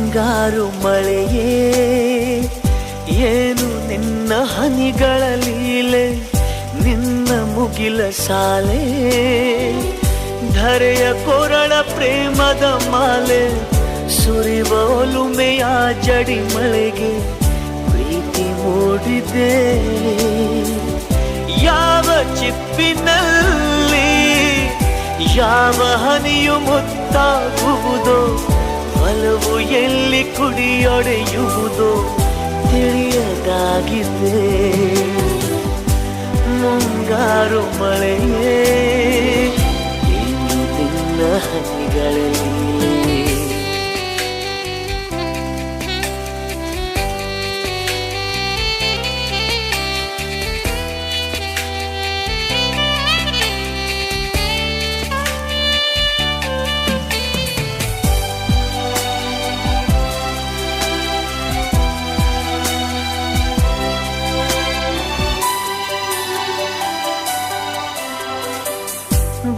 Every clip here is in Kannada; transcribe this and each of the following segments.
ಮುಂಗಾರು ಮಳೆಯೇ ಏನು ನಿನ್ನ ಹನಿಗಳ ಲೀಲೆ, ನಿನ್ನ ಮುಗಿಲ ಸಾಲೆ ಧರೆಯ ಕೊರಳ ಪ್ರೇಮದ ಮಾಲೆ, ಸುರಿವ ಒಲುಮೆಯ ಜಡಿ ಮಳೆಗೆ ಪ್ರೀತಿ ಮೂಡಿದೆ. ಯಾವ ಚಿಪ್ಪಿನಲ್ಲಿ ಯಾವ ಹನಿಯು ಮುತ್ತಾಗುವುದೋ, ಒಲವು ಎಲ್ಲಿ ಕುಡಿಯೊಡೆಯುವುದೋ ತಿಳಿಯದಾಗಿದೆ. ಮುಂಗಾರು ಮಳೆಯೇ ಏನು ನಿನ್ನ ಹನಿಗಳಲ್ಲಿ.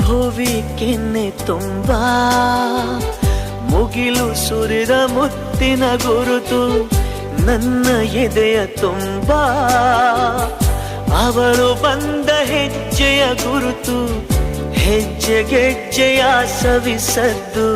ಭುವಿ ಕೆನ್ನೆ ತುಂಬಾ ಮುಗಿಲು ಸುರಿದ ಮುತ್ತಿನ ಗುರುತು, ನನ್ನ ಎದೆಯ ತುಂಬಾ ಅವಳು ಬಂದ ಹೆಜ್ಜೆಯ ಗುರುತು, ಹೆಜ್ಜೆಗೆಜ್ಜೆಯ ಸವಿಸದ್ದು